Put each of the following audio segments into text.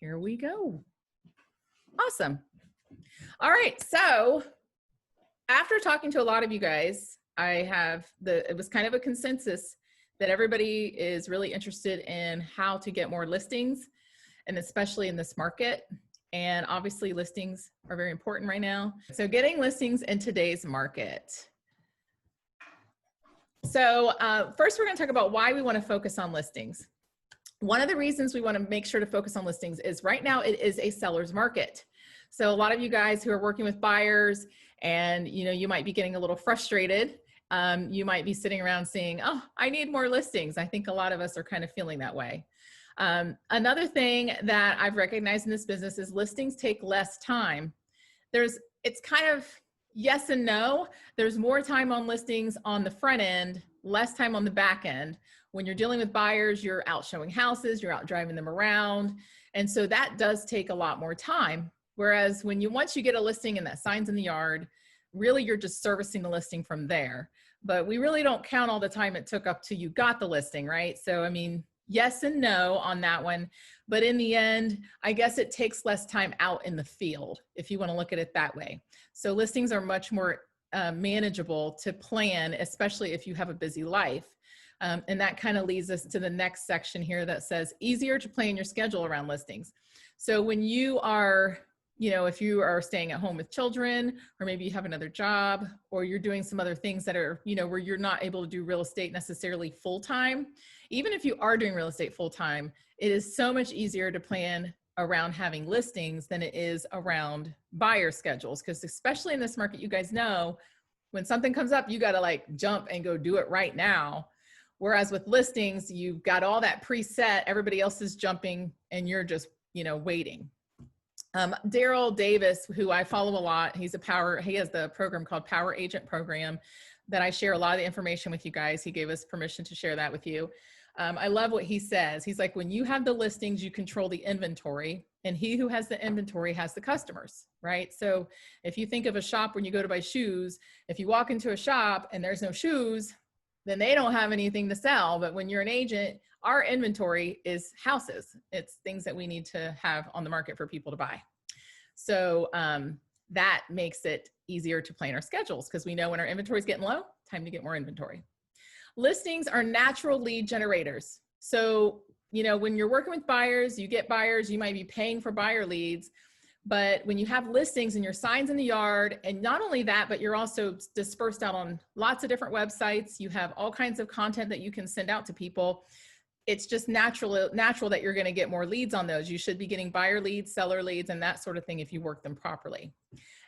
Here we go. Awesome. All right. So after talking to a lot of you guys, it was kind of a consensus that everybody is really interested in how to get more listings, and especially in this market. And obviously listings are very important right now. So getting listings in today's market. So first we're going to talk about why we want to focus on listings. One of the reasons we want to make sure to focus on listings is right now it is a seller's market. So a lot of you guys who are working with buyers and you might be getting a little frustrated. You might be sitting around saying, oh, I need more listings. I think a lot of us are kind of feeling that way. Another thing that I've recognized in this business is listings take less time. It's kind of yes and no. There's more time on listings on the front end, less time on the back end. When you're dealing with buyers, you're out showing houses, you're out driving them around. And so that does take a lot more time. Whereas once you get a listing and that sign's in the yard, really you're just servicing the listing from there. But we really don't count all the time it took up till you got the listing, right? So, I mean, yes and no on that one. But in the end, I guess it takes less time out in the field, if you want to look at it that way. So listings are much more manageable to plan, especially if you have a busy life. And that kind of leads us to the next section here that says easier to plan your schedule around listings. So when you are, if you are staying at home with children, or maybe you have another job, or you're doing some other things that are, where you're not able to do real estate necessarily full-time, even if you are doing real estate full-time, it is so much easier to plan around having listings than it is around buyer schedules. Because especially in this market, you guys know when something comes up, you got to like jump and go do it right now. Whereas with listings, you've got all that preset, everybody else is jumping and you're just, waiting. Daryl Davis, who I follow a lot, he has the program called Power Agent Program that I share a lot of the information with you guys. He gave us permission to share that with you. I love what he says. He's like, when you have the listings, you control the inventory, and he who has the inventory has the customers, right? So if you think of a shop when you go to buy shoes, if you walk into a shop and there's no shoes, then they don't have anything to sell. But when you're an agent, our inventory is houses. It's things that we need to have on the market for people to buy. So that makes it easier to plan our schedules because we know when our inventory is getting low, time to get more inventory. Listings are natural lead generators. So, when you're working with buyers, you get buyers, you might be paying for buyer leads. But when you have listings and your signs in the yard, and not only that, but you're also dispersed out on lots of different websites, you have all kinds of content that you can send out to people. It's just natural that you're going to get more leads on those. You should be getting buyer leads, seller leads, and that sort of thing if you work them properly.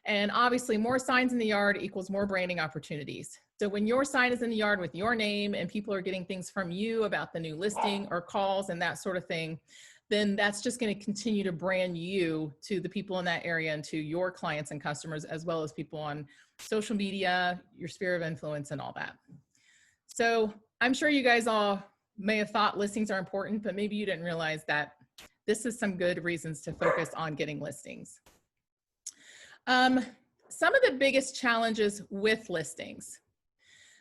And obviously more signs in the yard equals more branding opportunities. So when your sign is in the yard with your name and people are getting things from you about the new listing or calls and that sort of thing, then that's just going to continue to brand you to the people in that area and to your clients and customers, as well as people on social media, your sphere of influence and all that. So I'm sure you guys all may have thought listings are important, but maybe you didn't realize that this is some good reasons to focus on getting listings. Some of the biggest challenges with listings.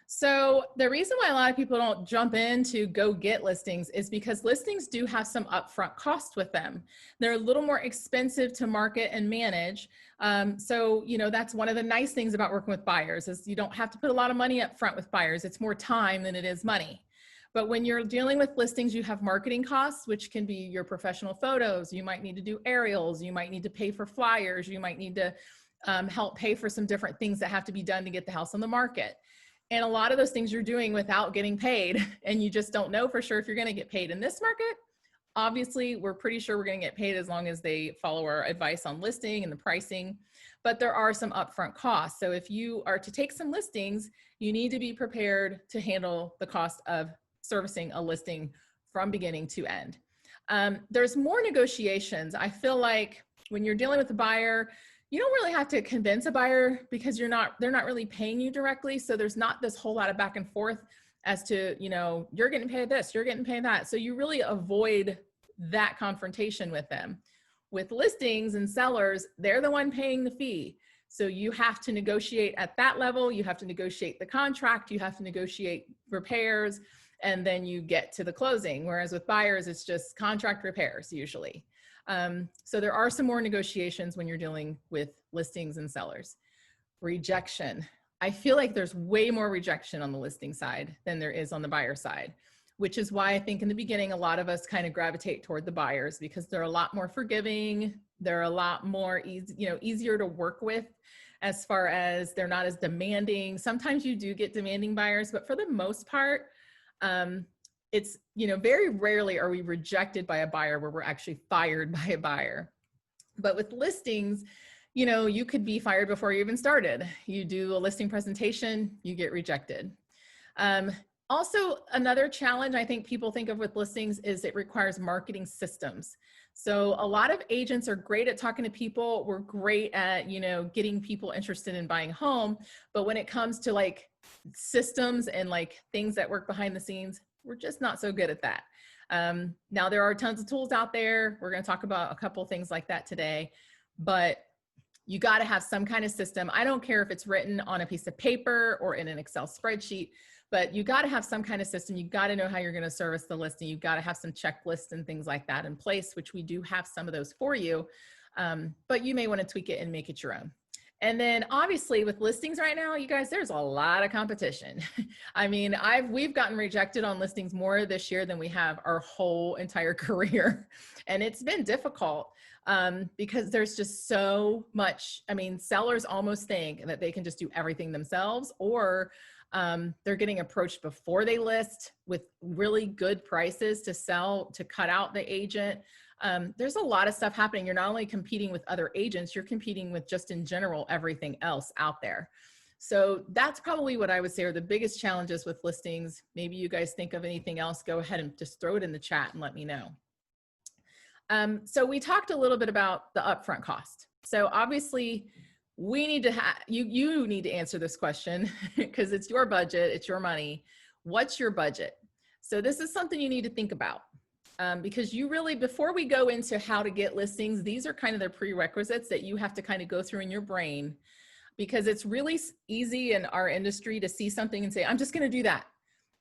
So the reason why a lot of people don't jump in to go get listings is because listings do have some upfront costs with them. They're a little more expensive to market and manage. So, that's one of the nice things about working with buyers is you don't have to put a lot of money up front with buyers. It's more time than it is money. But when you're dealing with listings, you have marketing costs, which can be your professional photos. You might need to do aerials. You might need to pay for flyers. You might need to help pay for some different things that have to be done to get the house on the market. And a lot of those things you're doing without getting paid, and you just don't know for sure if you're going to get paid in this market. Obviously, we're pretty sure we're going to get paid as long as they follow our advice on listing and the pricing, but there are some upfront costs. So if you are to take some listings, you need to be prepared to handle the cost of servicing a listing from beginning to end. There's more negotiations. I feel like when you're dealing with a buyer, you don't really have to convince a buyer because they're not really paying you directly. So there's not this whole lot of back and forth as to, you're getting paid this, you're getting paid that. So you really avoid that confrontation with them. With listings and sellers, they're the one paying the fee. So you have to negotiate at that level. You have to negotiate the contract. You have to negotiate repairs. and then you get to the closing. Whereas with buyers, it's just contract repairs usually. So there are some more negotiations when you're dealing with listings and sellers. Rejection. I feel like there's way more rejection on the listing side than there is on the buyer side, which is why I think in the beginning, a lot of us kind of gravitate toward the buyers because they're a lot more forgiving. They're a lot more easier to work with as far as they're not as demanding. Sometimes you do get demanding buyers, but for the most part, it's, very rarely are we rejected by a buyer where we're actually fired by a buyer. But with listings, you could be fired before you even started. You do a listing presentation, you get rejected. Also, another challenge I think people think of with listings is it requires marketing systems. So a lot of agents are great at talking to people. We're great at, getting people interested in buying a home. But when it comes to like systems and like things that work behind the scenes, we're just not so good at that. Now there are tons of tools out there. We're going to talk about a couple things like that today, but you got to have some kind of system. I don't care if it's written on a piece of paper or in an Excel spreadsheet, but you got to have some kind of system. You got to know how you're going to service the listing. You've got to have some checklists and things like that in place, which we do have some of those for you. But you may want to tweak it and make it your own. And then obviously with listings right now, you guys, there's a lot of competition. I mean, we've gotten rejected on listings more this year than we have our whole entire career. And it's been difficult because there's just so much. I mean, sellers almost think that they can just do everything themselves, or they're getting approached before they list with really good prices to sell, to cut out the agent. There's a lot of stuff happening. You're not only competing with other agents, you're competing with just in general, everything else out there. So that's probably what I would say are the biggest challenges with listings. Maybe you guys think of anything else, go ahead and just throw it in the chat and let me know. So we talked a little bit about the upfront cost. So obviously we need to you need to answer this question because it's your budget, it's your money. What's your budget? So this is something you need to think about. Because you really, before we go into how to get listings, these are kind of the prerequisites that you have to kind of go through in your brain, because it's really easy in our industry to see something and say, I'm just going to do that.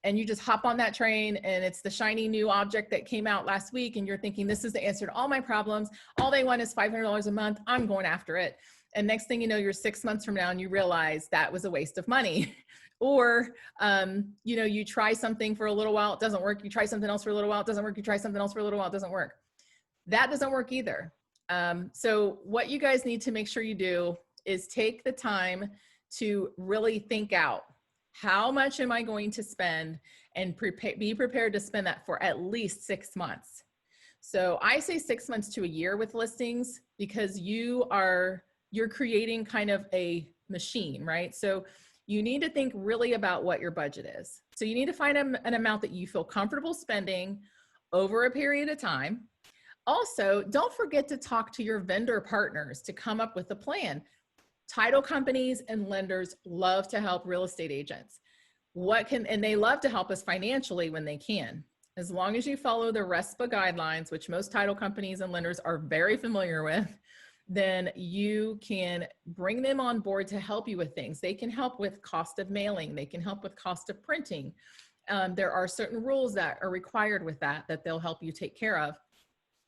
And you just hop on that train and it's the shiny new object that came out last week. And you're thinking, this is the answer to all my problems. All they want is $500 a month. I'm going after it. And next thing you know, you're 6 months from now and you realize that was a waste of money. Or, you try something for a little while, it doesn't work. You try something else for a little while, it doesn't work. You try something else for a little while, it doesn't work. That doesn't work either. So what you guys need to make sure you do is take the time to really think out, how much am I going to spend, and be prepared to spend that for at least 6 months. So I say 6 months to a year with listings because you're creating kind of a machine, right? So you need to think really about what your budget is. So you need to find an amount that you feel comfortable spending over a period of time. Also, don't forget to talk to your vendor partners to come up with a plan. Title companies and lenders love to help real estate agents. And they love to help us financially when they can. As long as you follow the RESPA guidelines, which most title companies and lenders are very familiar with, then you can bring them on board to help you with things. They can help with cost of mailing. They can help with cost of printing. There are certain rules that are required with that they'll help you take care of.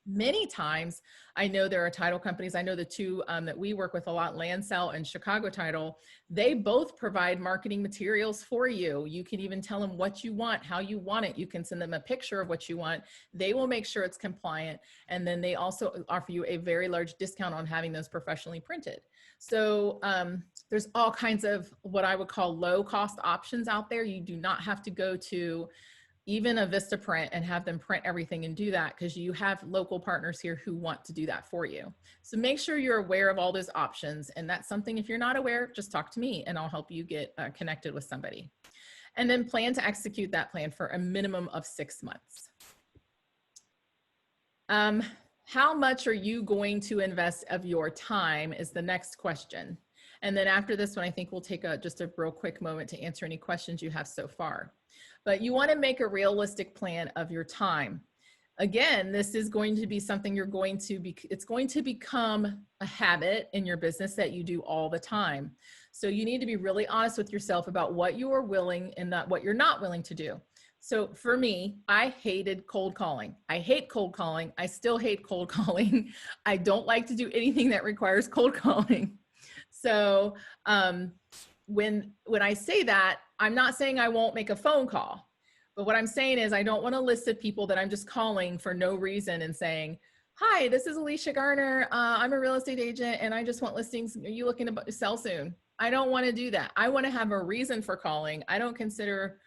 Many times, I know there are title companies, I know the two that we work with a lot, Landsell and Chicago Title, they both provide marketing materials for you. You can even tell them what you want, how you want it. You can send them a picture of what you want. They will make sure it's compliant. And then they also offer you a very large discount on having those professionally printed. So there's all kinds of what I would call low cost options out there. You do not have to go to even a Vistaprint and have them print everything and do that, because you have local partners here who want to do that for you. So make sure you're aware of all those options. And that's something, if you're not aware, just talk to me and I'll help you get connected with somebody. And then plan to execute that plan for a minimum of 6 months. How much are you going to invest of your time is the next question. And then after this one, I think we'll take just a real quick moment to answer any questions you have so far. But you want to make a realistic plan of your time. Again, this is going to be something it's going to become a habit in your business that you do all the time. So you need to be really honest with yourself about what you are willing and what you're not willing to do. So for me, I hated cold calling. I hate cold calling. I still hate cold calling. I don't like to do anything that requires cold calling. So when I say that, I'm not saying I won't make a phone call, but what I'm saying is I don't want a list of people that I'm just calling for no reason and saying, hi, this is Alicia Garner. I'm a real estate agent and I just want listings. Are you looking to sell soon? I don't want to do that. I want to have a reason for calling. I don't consider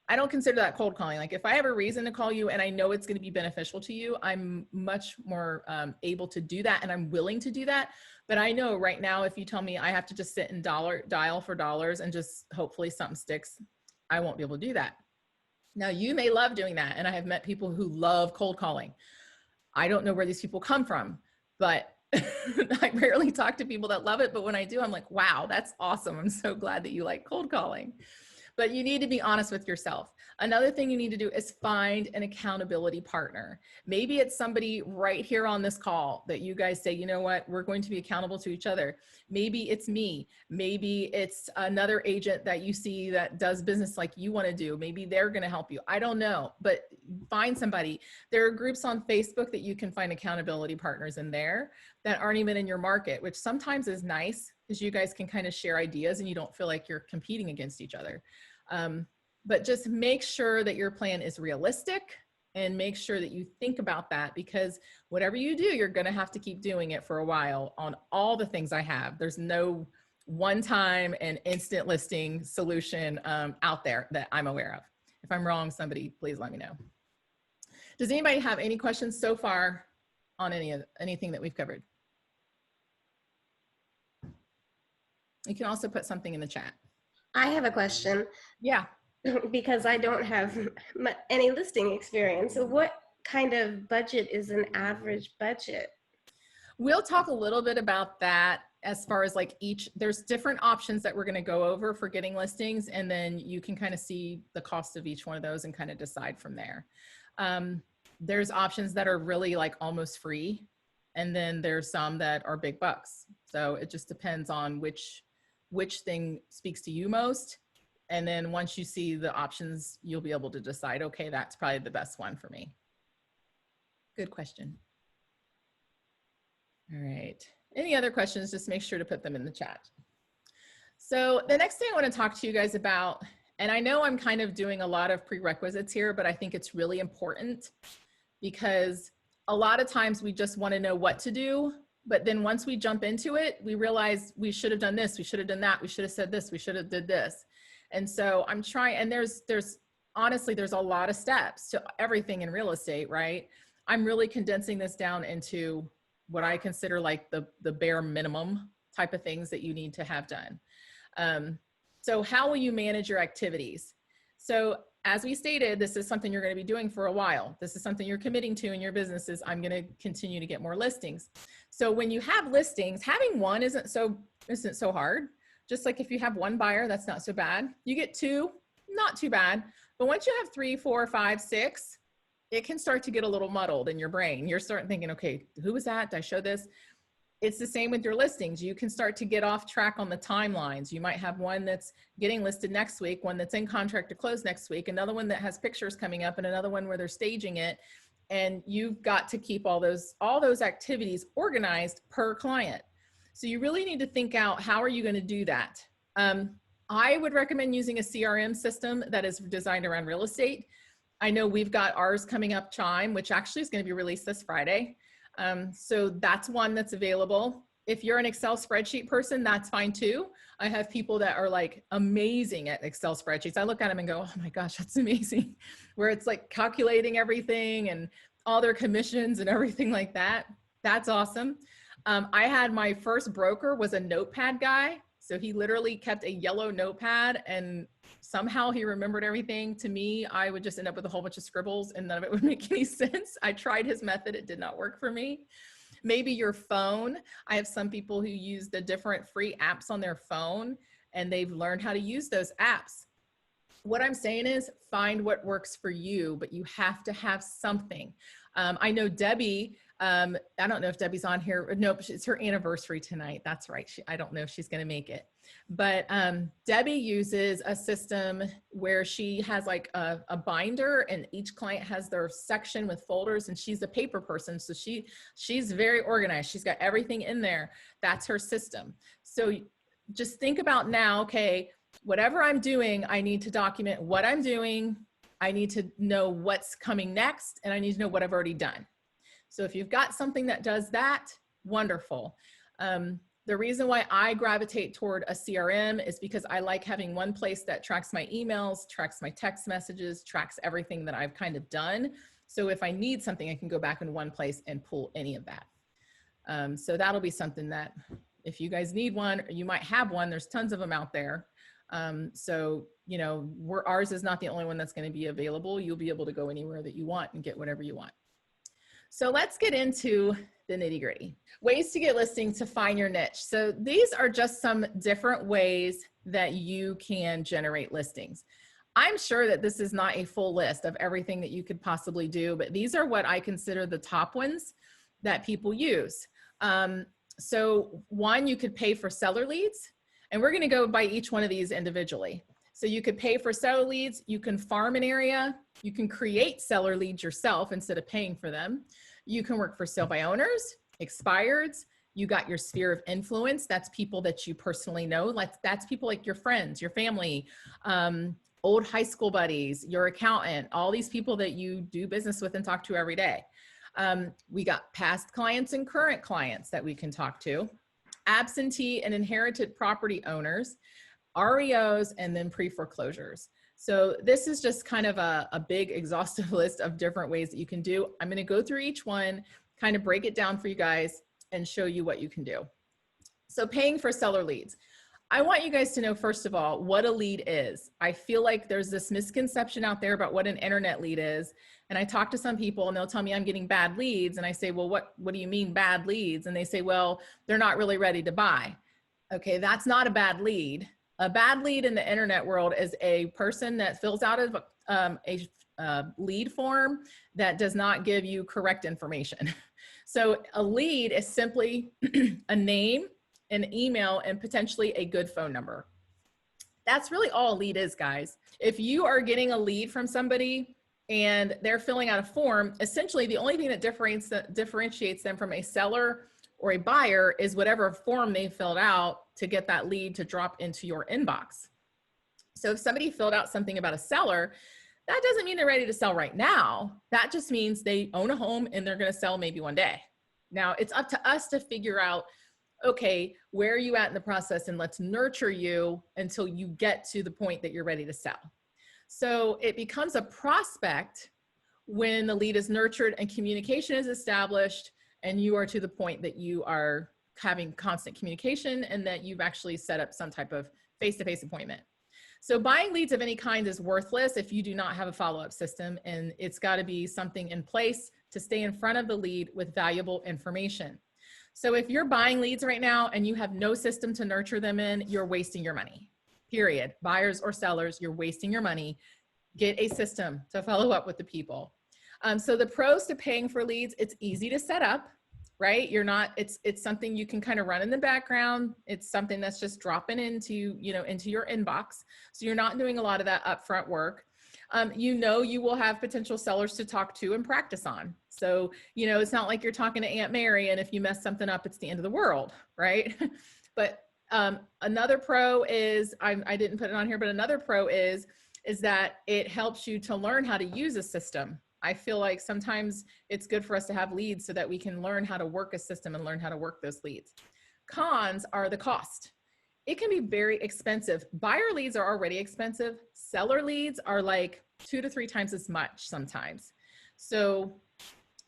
that cold calling. Like if I have a reason to call you and I know it's going to be beneficial to you, I'm much more able to do that, and I'm willing to do that. But I know right now, if you tell me I have to just sit and dial for dollars and just hopefully something sticks, I won't be able to do that. Now you may love doing that. And I have met people who love cold calling. I don't know where these people come from, but I rarely talk to people that love it. But when I do, I'm like, wow, that's awesome. I'm so glad that you like cold calling. But you need to be honest with yourself. Another thing you need to do is find an accountability partner. Maybe it's somebody right here on this call that you guys say, you know what, we're going to be accountable to each other. Maybe it's me. Maybe it's another agent that you see that does business like you want to do. Maybe they're going to help you. I don't know, but find somebody. There are groups on Facebook that you can find accountability partners in there that aren't even in your market, which sometimes is nice because you guys can kind of share ideas and you don't feel like you're competing against each other. But just make sure that your plan is realistic and make sure that you think about that, because whatever you do, you're going to have to keep doing it for a while on all the things I have. There's no one-time and instant listing solution out there that I'm aware of. If I'm wrong, somebody please let me know. Does anybody have any questions so far on anything that we've covered? You can also put something in the chat. I have a question. Yeah. Because I don't have any listing experience. So what kind of budget is an average budget? We'll talk a little bit about that as far as like there's different options that we're going to go over for getting listings. And then you can kind of see the cost of each one of those and kind of decide from there. There's options that are really like almost free. And then there's some that are big bucks. So it just depends on which thing speaks to you most. And then once you see the options, you'll be able to decide, okay, that's probably the best one for me. Good question. All right. Any other questions? Just make sure to put them in the chat. So the next thing I want to talk to you guys about, and I know I'm kind of doing a lot of prerequisites here, but I think it's really important because a lot of times we just want to know what to do. But then once we jump into it, we realize we should have done this. We should have done that. We should have said this. We should have did this. And so I'm trying, and there's honestly, there's a lot of steps to everything in real estate, right? I'm really condensing this down into what I consider like the bare minimum type of things that you need to have done. So how will you manage your activities? So as we stated, this is something you're going to be doing for a while. This is something you're committing to in your businesses. I'm going to continue to get more listings. So when you have listings, having one isn't so hard. Just like if you have one buyer, that's not so bad. You get two, not too bad. But once you have 3, 4, 5, 6, it can start to get a little muddled in your brain. You're starting thinking, okay, who was that? Did I show this? It's the same with your listings. You can start to get off track on the timelines. You might have one that's getting listed next week, one that's in contract to close next week, another one that has pictures coming up, and another one where they're staging it. And you've got to keep all those activities organized per client. So you really need to think out, how are you going to do that? I would recommend using a CRM system that is designed around real estate. I know we've got ours coming up, Chime, which actually is going to be released this Friday. So that's one that's available. If you're an Excel spreadsheet person, that's fine too. I have people that are like amazing at Excel spreadsheets. I look at them and go, oh my gosh, that's amazing. Where it's like calculating everything and all their commissions and everything like that. That's awesome. I had my first broker was a notepad guy. So he literally kept a yellow notepad and somehow he remembered everything. To me, I would just end up with a whole bunch of scribbles and none of it would make any sense. I tried his method. It did not work for me. Maybe your phone. I have some people who use the different free apps on their phone and they've learned how to use those apps. What I'm saying is find what works for you, but you have to have something. I know Debbie I don't know if Debbie's on here. Nope, it's her anniversary tonight. That's right. I don't know if she's going to make it. But Debbie uses a system where she has like a binder, and each client has their section with folders, and she's a paper person. So she's very organized. She's got everything in there. That's her system. So just think about now, okay, whatever I'm doing, I need to document what I'm doing. I need to know what's coming next, and I need to know what I've already done. So if you've got something that does that, wonderful. The reason why I gravitate toward a CRM is because I like having one place that tracks my emails, tracks my text messages, tracks everything that I've kind of done. So if I need something, I can go back in one place and pull any of that. So that'll be something that if you guys need one, or you might have one, there's tons of them out there. So, you know, ours is not the only one that's going to be available. You'll be able to go anywhere that you want and get whatever you want. So let's get into the nitty gritty. Ways to get listings to find your niche. So these are just some different ways that you can generate listings. I'm sure that this is not a full list of everything that you could possibly do, but these are what I consider the top ones that people use. So one, you could pay for seller leads, and we're going to go by each one of these individually. So you could pay for seller leads, you can farm an area, you can create seller leads yourself instead of paying for them. You can work for sale by owners, expireds, you got your sphere of influence, that's people that you personally know, like that's people like your friends, your family, old high school buddies, your accountant, all these people that you do business with and talk to every day. We got past clients and current clients that we can talk to, absentee and inherited property owners, REOs, and then pre-foreclosures. So this is just kind of a big exhaustive list of different ways that you can do. I'm going to go through each one, kind of break it down for you guys and show you what you can do. So paying for seller leads. I want you guys to know, first of all, what a lead is. I feel like there's this misconception out there about what an internet lead is. And I talk to some people and they'll tell me I'm getting bad leads. And I say, well, what do you mean bad leads? And they say, well, they're not really ready to buy. Okay, that's not a bad lead. A bad lead in the internet world is a person that fills out a lead form that does not give you correct information. So a lead is simply a name, an email, and potentially a good phone number. That's really all a lead is, guys. If you are getting a lead from somebody and they're filling out a form, essentially the only thing that differentiates them from a seller or a buyer is whatever form they filled out to get that lead to drop into your inbox. So if somebody filled out something about a seller, that doesn't mean they're ready to sell right now. That just means they own a home and they're going to sell maybe one day. Now it's up to us to figure out, okay, where are you at in the process, and let's nurture you until you get to the point that you're ready to sell. So it becomes a prospect when the lead is nurtured and communication is established and you are to the point that you are having constant communication and that you've actually set up some type of face-to-face appointment. So buying leads of any kind is worthless if you do not have a follow-up system, and it's got to be something in place to stay in front of the lead with valuable information. So if you're buying leads right now and you have no system to nurture them in, you're wasting your money, period. Buyers or sellers, you're wasting your money. Get a system to follow up with the people. So the pros to paying for leads, it's easy to set up, right? It's something you can kind of run in the background. It's something that's just dropping into your inbox. So you're not doing a lot of that upfront work. You will have potential sellers to talk to and practice on. So, it's not like you're talking to Aunt Mary and if you mess something up, it's the end of the world, right? But another pro is, I didn't put it on here, but another pro is that it helps you to learn how to use a system. I feel like sometimes it's good for us to have leads so that we can learn how to work a system and learn how to work those leads. Cons are the cost. It can be very expensive. Buyer leads are already expensive. Seller leads are like 2 to 3 times as much sometimes. So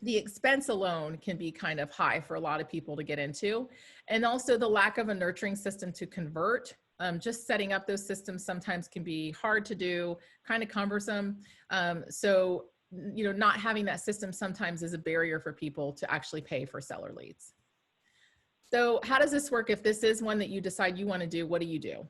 the expense alone can be kind of high for a lot of people to get into. And also the lack of a nurturing system to convert. Just setting up those systems sometimes can be hard to do, kind of cumbersome. So not having that system sometimes is a barrier for people to actually pay for seller leads. So how does this work? If this is one that you decide you want to do, what do you do?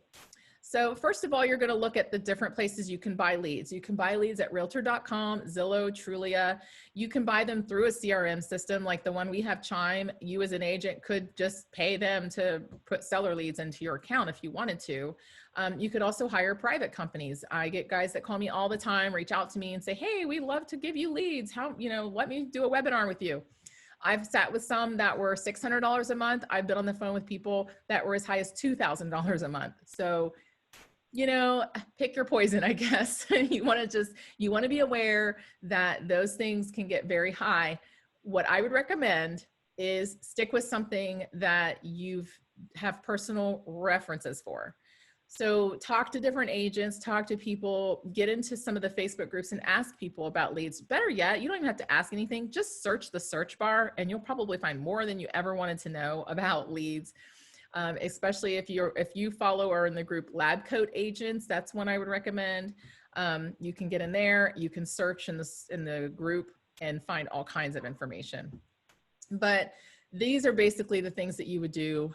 So first of all, you're going to look at the different places you can buy leads. You can buy leads at realtor.com, Zillow, Trulia. You can buy them through a CRM system like the one we have, Chime. You as an agent could just pay them to put seller leads into your account if you wanted to. You could also hire private companies. I get guys that call me all the time, reach out to me and say, hey, we'd love to give you leads. How, let me do a webinar with you. I've sat with some that were $600 a month. I've been on the phone with people that were as high as $2,000 a month. So pick your poison, I guess. You want to be aware that those things can get very high. What I would recommend is stick with something that have personal references for. So talk to different agents, talk to people, get into some of the Facebook groups and ask people about leads. Better yet, you don't even have to ask anything. Just search the search bar and you'll probably find more than you ever wanted to know about leads. Especially if you follow or in the group Lab Coat Agents, that's one I would recommend. You can get in there, you can search in the group and find all kinds of information. But these are basically the things that you would do.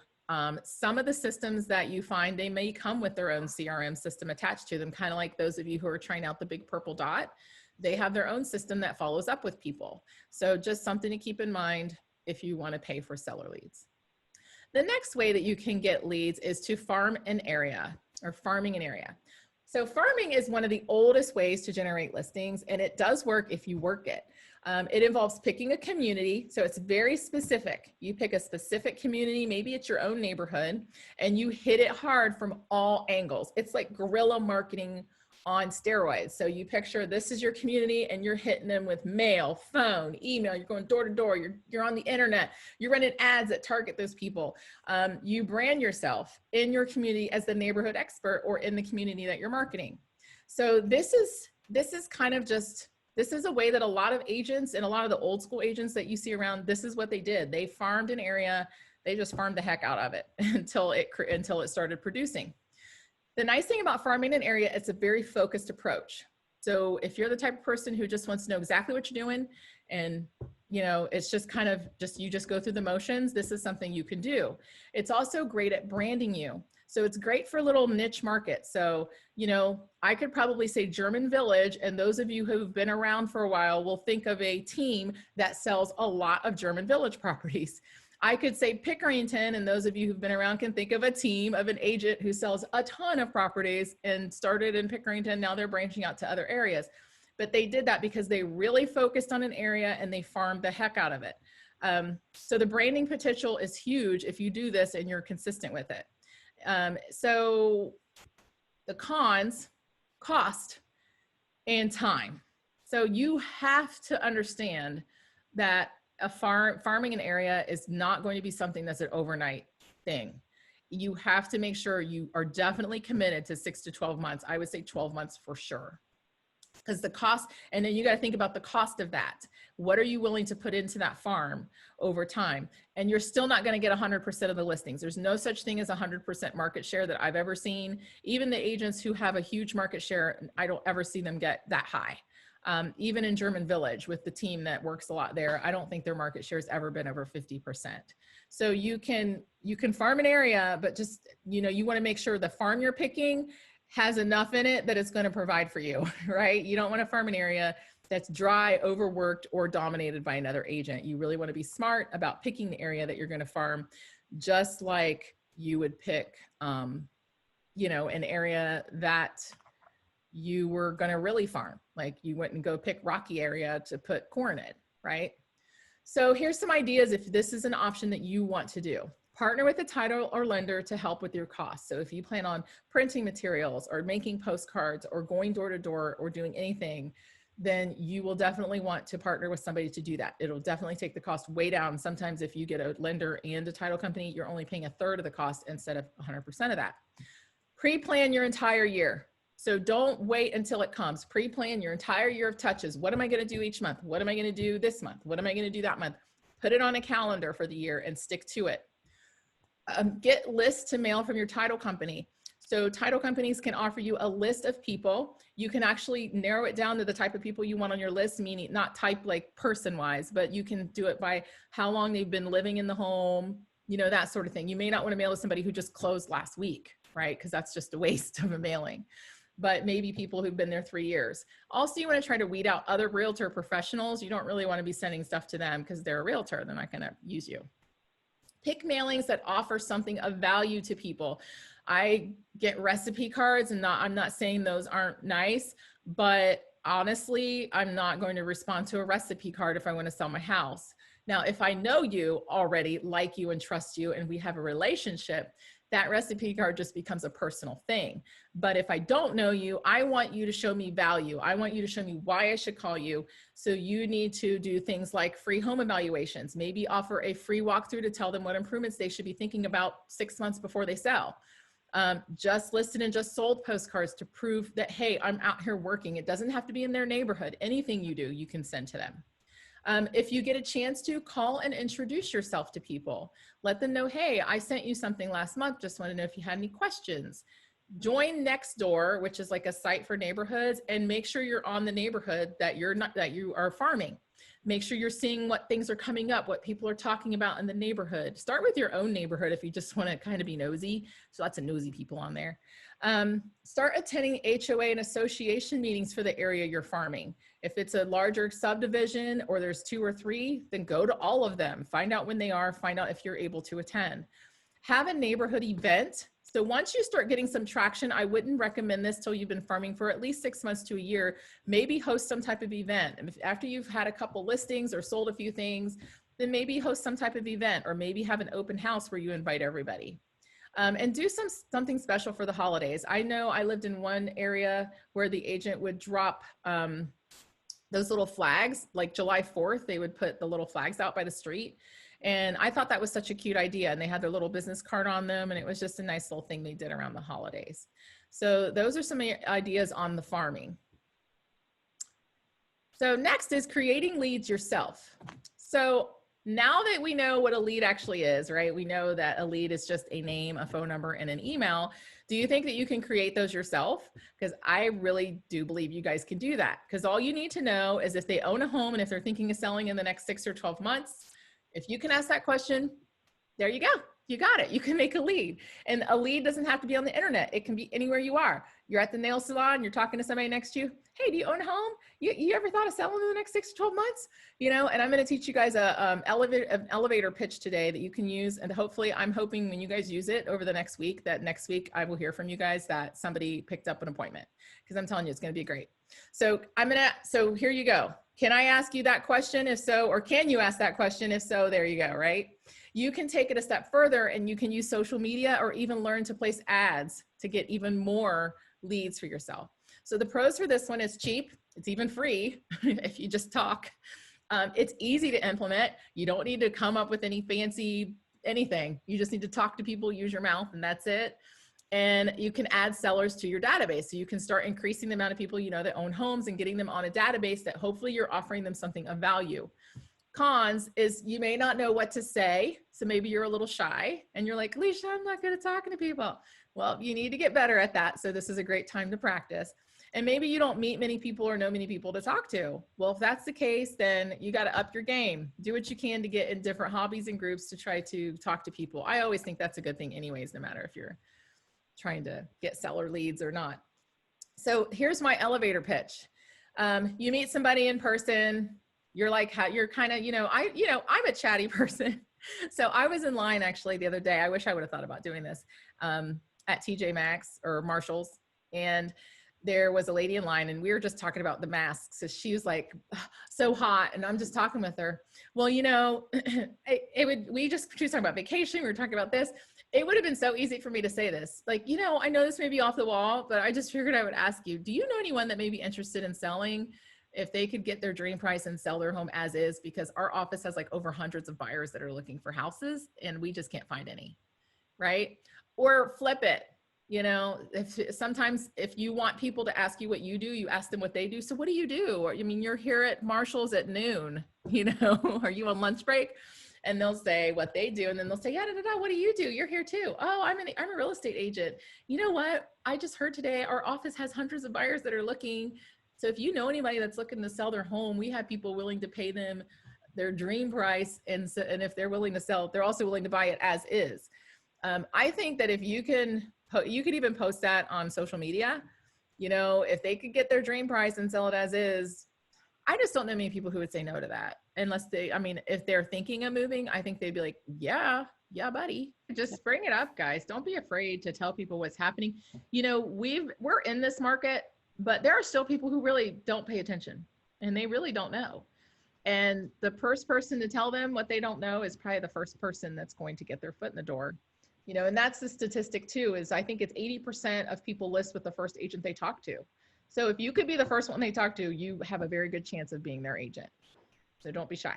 Some of the systems that you find, they may come with their own CRM system attached to them, kind of like those of you who are trying out the big purple dot. They have their own system that follows up with people. So just something to keep in mind if you want to pay for seller leads. The next way that you can get leads is to farm an area or farming an area. So farming is one of the oldest ways to generate listings, and it does work if you work it. It involves picking a community, so it's very specific. You pick a specific community, maybe it's your own neighborhood, and you hit it hard from all angles. It's like guerrilla marketing on steroids. So you picture this is your community and you're hitting them with mail, phone, email, you're going door to door, you're on the internet, you're running ads that target those people. You brand yourself in your community as the neighborhood expert or in the community that you're marketing. So this is kind of just, this is a way that a lot of agents and a lot of the old school agents that you see around, this is what they did. They farmed an area, they just farmed the heck out of it until it started producing. The nice thing about farming an area, it's a very focused approach. So if you're the type of person who just wants to know exactly what you're doing and it's just kind of you just go through the motions, this is something you can do. It's also great at branding you. So it's great for little niche markets. So, I could probably say German Village, and those of you who've been around for a while will think of a team that sells a lot of German Village properties. I could say Pickerington, and those of you who've been around can think of a team of an agent who sells a ton of properties and started in Pickerington. Now they're branching out to other areas. But they did that because they really focused on an area and they farmed the heck out of it. So the branding potential is huge if you do this and you're consistent with it. So the cons, cost and time. So you have to understand that farming an area is not going to be something that's an overnight thing. You have to make sure you are definitely committed to 6 to 12 months. I would say 12 months for sure. Because the cost, and then you got to think about the cost of that. What are you willing to put into that farm over time? And you're still not going to get 100% of the listings. There's no such thing as 100% market share that I've ever seen. Even the agents who have a huge market share, I don't ever see them get that high. Even in German Village with the team that works a lot there, I don't think their market share has ever been over 50%. So you can farm an area, but just, you want to make sure the farm you're picking has enough in it that it's going to provide for you, right? You don't want to farm an area that's dry, overworked, or dominated by another agent. You really want to be smart about picking the area that you're going to farm, just like you would pick, an area that you were going to really farm. Like you wouldn't go pick rocky area to put corn in, right? So here's some ideas if this is an option that you want to do. Partner with a title or lender to help with your costs. So if you plan on printing materials or making postcards or going door to door or doing anything, then you will definitely want to partner with somebody to do that. It'll definitely take the cost way down. Sometimes if you get a lender and a title company, you're only paying 1/3 of the cost instead of 100% of that. Pre-plan your entire year. So don't wait until it comes. Pre-plan your entire year of touches. What am I going to do each month? What am I going to do this month? What am I going to do that month? Put it on a calendar for the year and stick to it. Get lists to mail from your title company. So title companies can offer you a list of people. You can actually narrow it down to the type of people you want on your list, meaning not type like person-wise, but you can do it by how long they've been living in the home, that sort of thing. You may not want to mail to somebody who just closed last week, right? Because that's just a waste of a mailing. But maybe people who've been there 3 years. Also, you want to try to weed out other realtor professionals. You don't really want to be sending stuff to them because they're a realtor. They're not going to use you. Pick mailings that offer something of value to people. I get recipe cards, and I'm not saying those aren't nice, but honestly, I'm not going to respond to a recipe card if I want to sell my house. Now, if I know you already, like you and trust you, and we have a relationship, that recipe card just becomes a personal thing. But if I don't know you, I want you to show me value. I want you to show me why I should call you. So you need to do things like free home evaluations, maybe offer a free walkthrough to tell them what improvements they should be thinking about 6 months before they sell. Just listed and just sold postcards to prove that, hey, I'm out here working. It doesn't have to be in their neighborhood. Anything you do, you can send to them. If you get a chance to, call and introduce yourself to people. Let them know, hey, I sent you something last month. Just want to know if you had any questions. Join Nextdoor, which is like a site for neighborhoods, and make sure you're on the neighborhood that you are farming. Make sure you're seeing what things are coming up, what people are talking about in the neighborhood. Start with your own neighborhood if you just want to kind of be nosy. So lots of nosy people on there. Start attending HOA and association meetings for the area you're farming. If it's a larger subdivision or there's 2 or 3, then go to all of them. Find out when they are, find out if you're able to attend. Have a neighborhood event. So once you start getting some traction, I wouldn't recommend this till you've been farming for at least 6 months to a year. Maybe host some type of event. And after you've had a couple listings or sold a few things, then maybe host some type of event, or maybe have an open house where you invite everybody. And do something special for the holidays. I know I lived in one area where the agent would drop those little flags, like July 4th, they would put the little flags out by the street. And I thought that was such a cute idea. And they had their little business card on them. And it was just a nice little thing they did around the holidays. So those are some ideas on the farming. So next is creating leads yourself. So now that we know what a lead actually is, right? We know that a lead is just a name, a phone number, and an email. Do you think that you can create those yourself? Because I really do believe you guys can do that. Because all you need to know is if they own a home and if they're thinking of selling in the next 6 or 12 months, if you can ask that question, there you go. You got it. You can make a lead. And a lead doesn't have to be on the internet. It can be anywhere you are. You're at the nail salon, you're talking to somebody next to you. Hey, do you own a home? You ever thought of selling in the next 6 to 12 months? You know, and I'm going to teach you guys an elevator pitch today that you can use. And hopefully, I'm hoping when you guys use it over the next week, that next week I will hear from you guys that somebody picked up an appointment, because I'm telling you, it's going to be great. So so here you go. Can I ask you that question? If so, or can you ask that question? If so, there you go, right? You can take it a step further and you can use social media or even learn to place ads to get even more leads for yourself. So the pros for this one is cheap. It's even free if you just talk. It's easy to implement. You don't need to come up with any fancy anything. You just need to talk to people, use your mouth, and that's it. And you can add sellers to your database. So you can start increasing the amount of people you know that own homes and getting them on a database that hopefully you're offering them something of value. Cons is you may not know what to say. So maybe you're a little shy and you're like, Alicia, I'm not good at talking to people. Well, you need to get better at that. So this is a great time to practice. And maybe you don't meet many people or know many people to talk to. Well, if that's the case, then you got to up your game. Do what you can to get in different hobbies and groups to try to talk to people. I always think that's a good thing anyways, no matter if you're trying to get seller leads or not. So here's my elevator pitch. You meet somebody in person. You're like, you're kind of, I'm a chatty person. So I was in line actually the other day. I wish I would have thought about doing this at TJ Maxx or Marshall's. And there was a lady in line and we were just talking about the masks. So she was like, so hot. And I'm just talking with her. Well, she was talking about vacation. We were talking about this. It would have been so easy for me to say this. Like, I know this may be off the wall, but I just figured I would ask you, do you know anyone that may be interested in selling if they could get their dream price and sell their home as is? Because our office has like over hundreds of buyers that are looking for houses and we just can't find any, right? Or flip it. Sometimes if you want people to ask you what you do, you ask them what they do. So what do you do? Or, you're here at Marshall's at noon, are you on lunch break? And they'll say what they do. And then they'll say, what do you do? You're here too. Oh, I'm a real estate agent. You know what? I just heard today our office has hundreds of buyers that are looking. So if you know anybody that's looking to sell their home, we have people willing to pay them their dream price. And if they're willing to sell, they're also willing to buy it as is. I think that if you can you could even post that on social media. You know, if they could get their dream price and sell it as is, I just don't know many people who would say no to that unless they, I mean, if they're thinking of moving, I think they'd be like, yeah, buddy. Just bring it up, guys. Don't be afraid to tell people what's happening. You know, we're in this market, but there are still people who really don't pay attention and they really don't know. And the first person to tell them what they don't know is probably the first person that's going to get their foot in the door. You know, and that's the statistic too, is I think it's 80% of people list with the first agent they talk to. So if you could be the first one they talk to, you have a very good chance of being their agent. So don't be shy.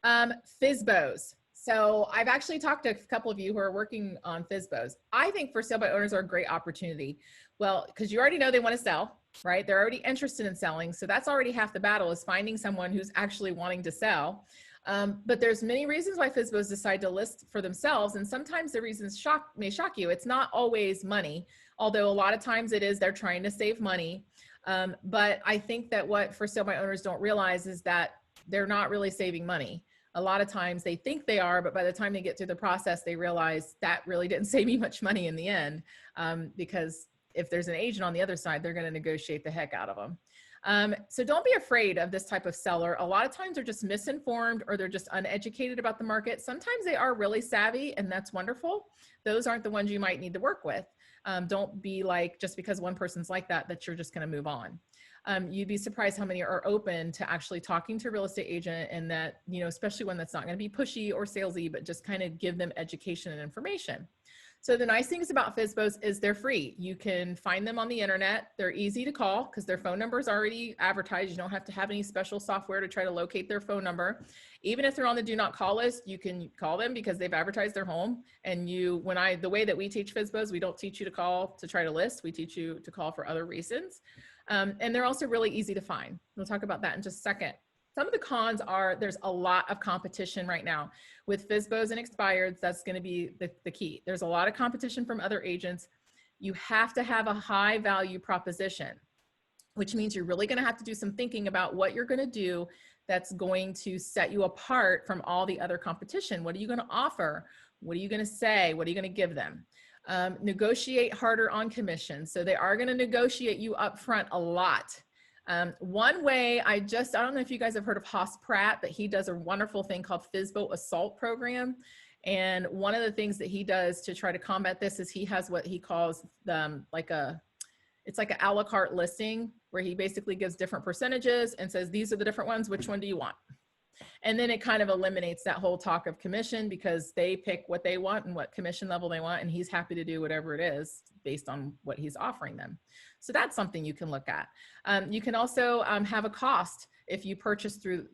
FSBOs. So I've actually talked to a couple of you who are working on FSBOs. I think for sale by owners are a great opportunity. Well, because you already know they want to sell, right? They're already interested in selling. So that's already half the battle, is finding someone who's actually wanting to sell. But there's many reasons why FSBOs decide to list for themselves. And sometimes the reasons may shock you. It's not always money, although a lot of times it is they're trying to save money. But I think that what for sale by owners don't realize is that they're not really saving money. A lot of times they think they are, but by the time they get through the process, they realize that really didn't save me much money in the end, because if there's an agent on the other side, they're going to negotiate the heck out of them. So don't be afraid of this type of seller. A lot of times they're just misinformed or they're just uneducated about the market. Sometimes they are really savvy, and that's wonderful. Those aren't the ones you might need to work with. Don't be like, just because one person's like that, that you're just going to move on. You'd be surprised how many are open to actually talking to a real estate agent, and that, you know, especially one that's not going to be pushy or salesy, but just kind of give them education and information. So the nice things about FSBOs is they're free. You can find them on the internet. They're easy to call because their phone number is already advertised. You don't have to have any special software to try to locate their phone number. Even if they're on the do not call list, you can call them because they've advertised their home. And the way that we teach FSBOs, we don't teach you to call to try to list. We teach you to call for other reasons. And they're also really easy to find. We'll talk about that in just a second. Some of the cons are there's a lot of competition right now with FSBOs and expireds. That's going to be the key. There's a lot of competition from other agents. You have to have a high value proposition, which means you're really going to have to do some thinking about what you're going to do that's going to set you apart from all the other competition. What are you going to offer? What are you going to say? What are you going to give them? Negotiate harder on commission. So they are going to negotiate you up front a lot. One way, I don't know if you guys have heard of Haas Pratt, but he does a wonderful thing called FSBO Assault Program. And one of the things that he does to try to combat this is he has what he calls it's like an a la carte listing, where he basically gives different percentages and says, these are the different ones, which one do you want? And then it kind of eliminates that whole talk of commission, because they pick what they want and what commission level they want, and he's happy to do whatever it is based on what he's offering them. So that's something you can look at. You can also have a cost if you purchase through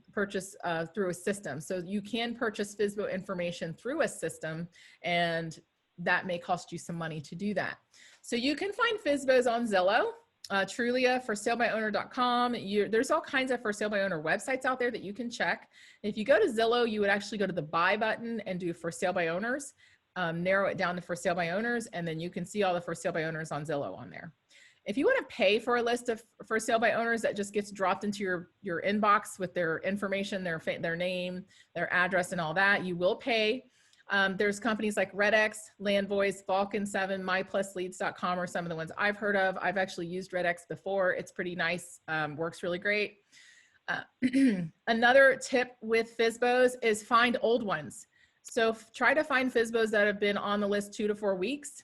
a system. So you can purchase FSBO information through a system, and that may cost you some money to do that. So you can find FSBOs on Zillow. Trulia, for salebyowner.com. There's all kinds of for sale by owner websites out there that you can check. If you go to Zillow, you would actually go to the buy button and do for sale by owners, narrow it down to for sale by owners, and then you can see all the for sale by owners on Zillow on there. If you want to pay for a list of for sale by owners that just gets dropped into your inbox with their information, their name, their address, and all that, you will pay. There's companies like RedX, LandVoice, Vulcan7, MyPlusLeads.com are some of the ones I've heard of. I've actually used RedX before. It's pretty nice, works really great. Another tip with FSBOs is find old ones. So try to find FSBOs that have been on the list 2 to 4 weeks.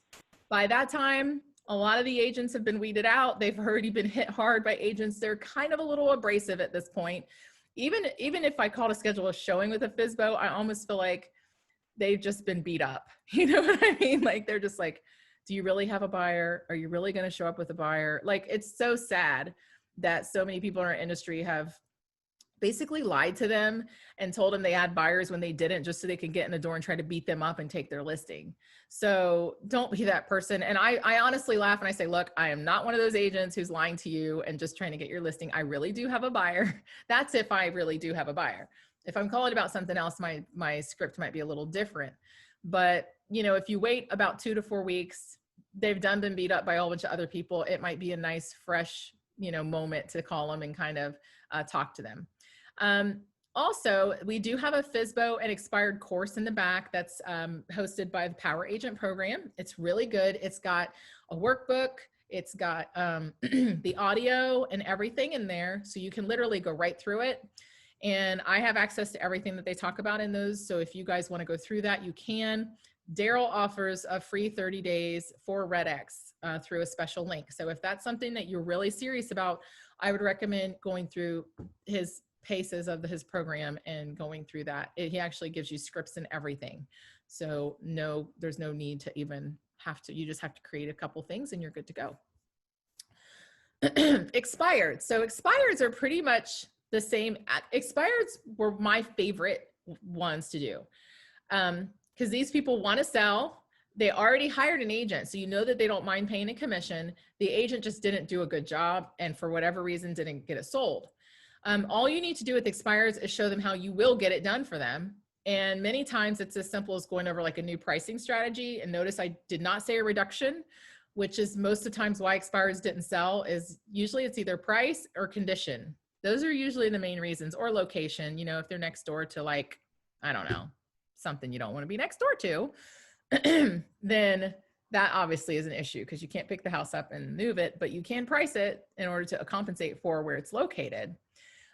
By that time, a lot of the agents have been weeded out. They've already been hit hard by agents. They're kind of a little abrasive at this point. Even if I call to schedule a showing with a FSBO, I almost feel like they've just been beat up. You know what I mean? Like, they're just like, do you really have a buyer? Are you really going to show up with a buyer? Like, it's so sad that so many people in our industry have basically lied to them and told them they had buyers when they didn't, just so they can get in the door and try to beat them up and take their listing. So don't be that person. And I honestly laugh and I say, look, I am not one of those agents who's lying to you and just trying to get your listing. I really do have a buyer. That's if I really do have a buyer. If I'm calling about something else, my script might be a little different. But, you know, if you wait about 2 to 4 weeks, they've been beat up by a whole bunch of other people. It might be a nice, fresh, you know, moment to call them and kind of talk to them. Also, we do have a FSBO and expired course in the back that's hosted by the Power Agent program. It's really good. It's got a workbook. It's got the audio and everything in there. So you can literally go right through it. And I have access to everything that they talk about in those. So if you guys want to go through that, you can. Daryl offers a free 30 days for REDX through a special link. So if that's something that you're really serious about, I would recommend going through his paces of his program and going through that. He actually gives you scripts and everything. So no, there's no need to even have to, you just have to create a couple things and you're good to go. Expired. So expireds are pretty much the same. Expireds were my favorite ones to do. Because these people want to sell. They already hired an agent. So you know that they don't mind paying a commission. The agent just didn't do a good job and for whatever reason didn't get it sold. All you need to do with expires is show them how you will get it done for them. And many times it's as simple as going over like a new pricing strategy. And notice I did not say a reduction, which is most of the times why expires didn't sell is usually it's either price or condition. Those are usually the main reasons, or location. You know, if they're next door to like, I don't know, something you don't want to be next door to, then that obviously is an issue because you can't pick the house up and move it, but you can price it in order to compensate for where it's located.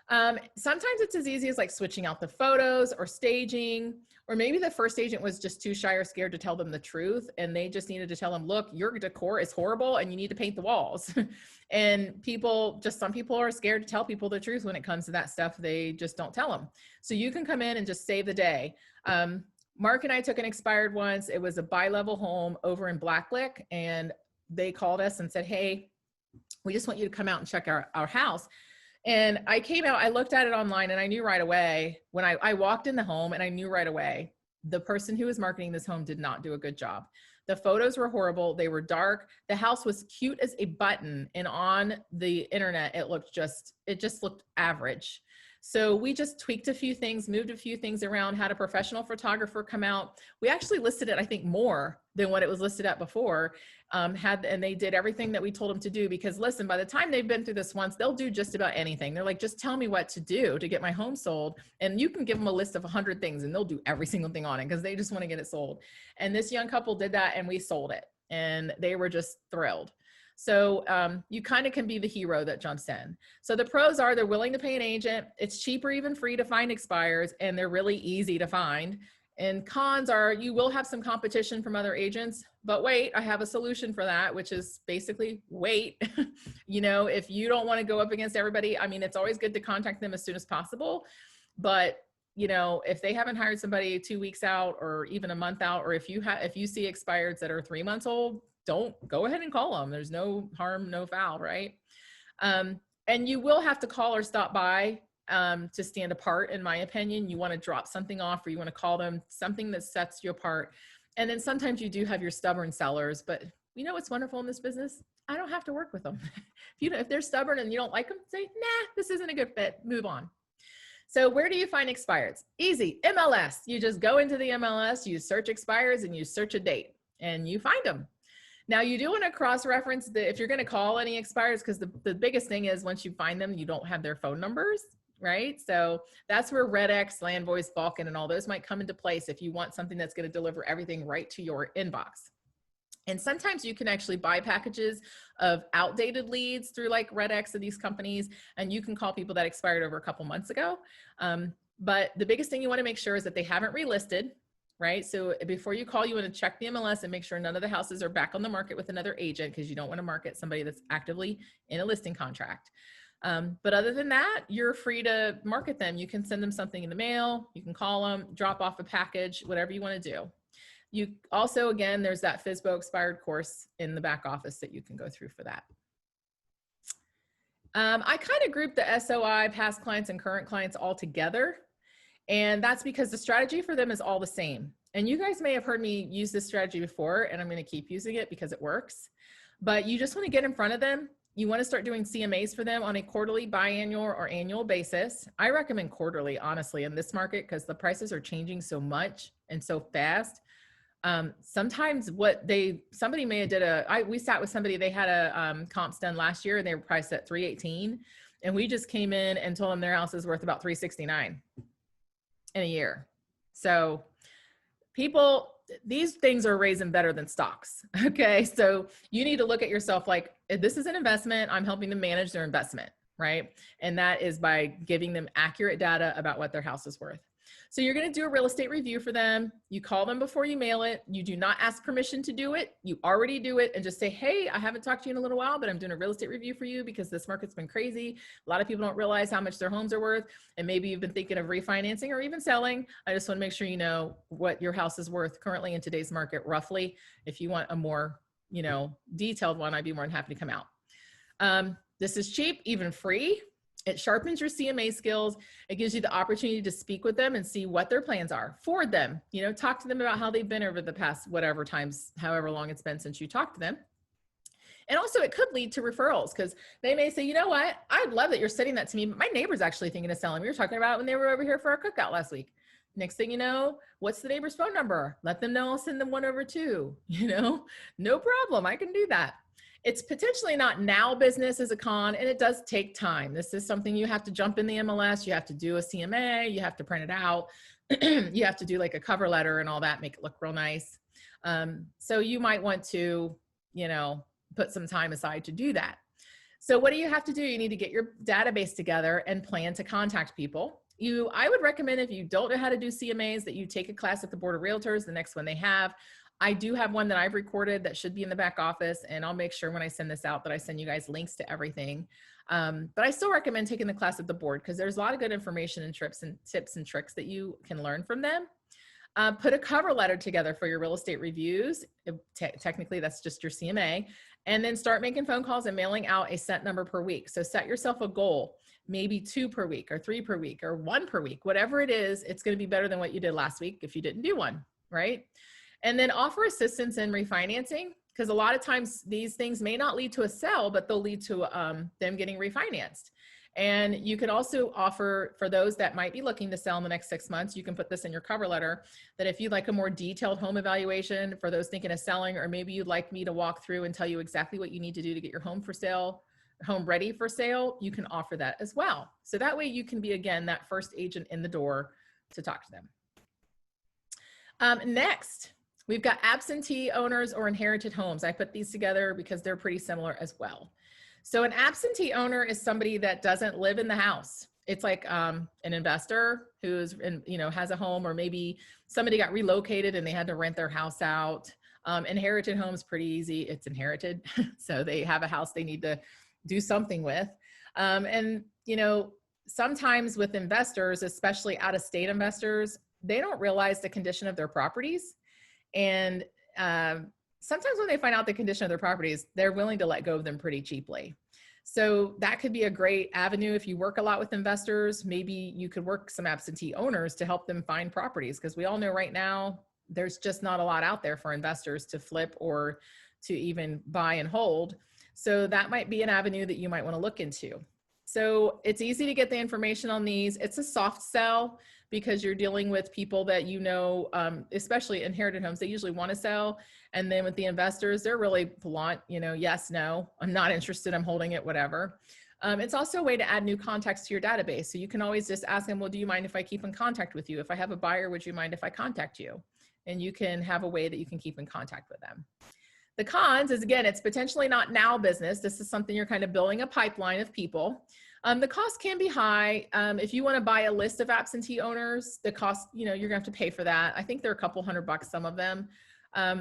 Sometimes it's as easy as like switching out the photos or staging, or maybe the first agent was just too shy or scared to tell them the truth. And they just needed to tell them, look, your decor is horrible and you need to paint the walls. And people, just some people are scared to tell people the truth when it comes to that stuff. They just don't tell them. So you can come in and just save the day. Mark and I took an expired once. It was a bi-level home over in Blacklick. And they called us and said, hey, we just want you to come out and check our house. And I came out, I looked at it online and I knew right away when I walked in the home and I knew right away, the person who was marketing this home did not do a good job. The photos were horrible. They were dark. The house was cute as a button. And on the internet, it just looked average. So we just tweaked a few things, moved a few things around, had a professional photographer come out. We actually listed it, I think, more than what it was listed at before. And they did everything that we told them to do, because listen, by the time they've been through this once, they'll do just about anything. They're like, just tell me what to do to get my home sold. And you can give them a list of 100 things and they'll do every single thing on it because they just want to get it sold. And this young couple did that and we sold it and they were just thrilled. So you kind of can be the hero that jumps in. So the pros are they're willing to pay an agent. It's cheap or even free to find expires, and they're really easy to find. And cons are you will have some competition from other agents, but wait, I have a solution for that, which is basically wait. You know, if you don't want to go up against everybody, I mean, it's always good to contact them as soon as possible. But you know, if they haven't hired somebody 2 weeks out or even a month out, or if you see expireds that are 3 months old, don't go ahead and call them. There's no harm, no foul, right? And you will have to call or stop by to stand apart, in my opinion. You want to drop something off or you want to call them, something that sets you apart. And then sometimes you do have your stubborn sellers, but you know what's wonderful in this business? I don't have to work with them. If they're stubborn and you don't like them, say, nah, this isn't a good fit, move on. So where do you find expireds? Easy, MLS. You just go into the MLS, you search expires and you search a date and you find them. Now you do want to cross-reference if you're going to call any expires, because the biggest thing is once you find them, you don't have their phone numbers, right? So that's where REDX, Landvoice, Vulcan, and all those might come into place if you want something that's going to deliver everything right to your inbox. And sometimes you can actually buy packages of outdated leads through like REDX of these companies, and you can call people that expired over a couple months ago. But the biggest thing you want to make sure is that they haven't relisted, right? So before you call, you want to check the MLS and make sure none of the houses are back on the market with another agent, because you don't want to market somebody that's actively in a listing contract. But other than that, you're free to market them. You can send them something in the mail, you can call them, drop off a package, whatever you want to do. You also, again, there's that FSBO expired course in the back office that you can go through for that. I kind of grouped the SOI, past clients and current clients all together. And that's because the strategy for them is all the same. And you guys may have heard me use this strategy before, and I'm going to keep using it because it works. But you just want to get in front of them. You want to start doing CMAs for them on a quarterly, biannual, or annual basis. I recommend quarterly, honestly, in this market, because the prices are changing so much and so fast. Sometimes somebody may have we sat with somebody, they had a comps done last year and they were priced at 318. And we just came in and told them their house is worth about 369. in a year. So people, these things are raising better than stocks. Okay. So you need to look at yourself like, if this is an investment, I'm helping them manage their investment, right? And that is by giving them accurate data about what their house is worth. So you're going to do a real estate review for them. You call them before you mail it. You do not ask permission to do it. You already do it and just say, hey, I haven't talked to you in a little while, but I'm doing a real estate review for you because this market's been crazy. A lot of people don't realize how much their homes are worth. And maybe you've been thinking of refinancing or even selling. I just want to make sure you know what your house is worth currently in today's market, roughly. If you want a more, detailed one, I'd be more than happy to come out. This is cheap, even free. It sharpens your CMA skills. It gives you the opportunity to speak with them and see what their plans are. Forward them, talk to them about how they've been over the past whatever times, however long it's been since you talked to them. And also it could lead to referrals because they may say, you know what, I'd love that you're sending that to me, but my neighbor's actually thinking of selling. We were talking about it when they were over here for our cookout last week. Next thing you know, what's the neighbor's phone number? Let them know, I'll send them one over too. No problem, I can do that. It's potentially not now business as a con, and it does take time. This is something you have to jump in the MLS, you have to do a CMA, you have to print it out, you have to do like a cover letter and all that, make it look real nice. So you might want to, put some time aside to do that. So what do you have to do? You need to get your database together and plan to contact people. I would recommend if you don't know how to do CMAs that you take a class at the Board of Realtors, the next one they have. I do have one that I've recorded that should be in the back office, and I'll make sure when I send this out that I send you guys links to everything. But I still recommend taking the class at the board because there's a lot of good information and tips and tricks that you can learn from them. Put a cover letter together for your real estate reviews. Technically, that's just your CMA. And then start making phone calls and mailing out a set number per week. So set yourself a goal, maybe 2 per week or 3 per week or 1 per week. Whatever it is, it's going to be better than what you did last week if you didn't do one, right? And then offer assistance in refinancing because a lot of times these things may not lead to a sell, but they'll lead to them getting refinanced. And you can also offer for those that might be looking to sell in the next 6 months, you can put this in your cover letter that if you'd like a more detailed home evaluation for those thinking of selling, or maybe you'd like me to walk through and tell you exactly what you need to do to get your home ready for sale, you can offer that as well. So that way you can be, again, that first agent in the door to talk to them. Next, we've got absentee owners or inherited homes. I put these together because they're pretty similar as well. So an absentee owner is somebody that doesn't live in the house. It's like an investor who's has a home, or maybe somebody got relocated and they had to rent their house out. Inherited homes, pretty easy. It's inherited. So they have a house they need to do something with. Sometimes with investors, especially out-of-state investors, they don't realize the condition of their properties. And sometimes when they find out the condition of their properties, they're willing to let go of them pretty cheaply. So that could be a great avenue. If you work a lot with investors, maybe you could work some absentee owners to help them find properties. Because we all know right now, there's just not a lot out there for investors to flip or to even buy and hold. So that might be an avenue that you might want to look into. So it's easy to get the information on these. It's a soft sell because you're dealing with people that especially inherited homes, they usually want to sell. And then with the investors, they're really blunt, yes, no, I'm not interested, I'm holding it, whatever. It's also a way to add new contacts to your database. So you can always just ask them, well, do you mind if I keep in contact with you? If I have a buyer, would you mind if I contact you? And you can have a way that you can keep in contact with them. The cons is, again, it's potentially not now business. This is something you're kind of building a pipeline of people. The cost can be high. If you want to buy a list of absentee owners, the cost, you're gonna have to pay for that. I think they're a couple $100, some of them.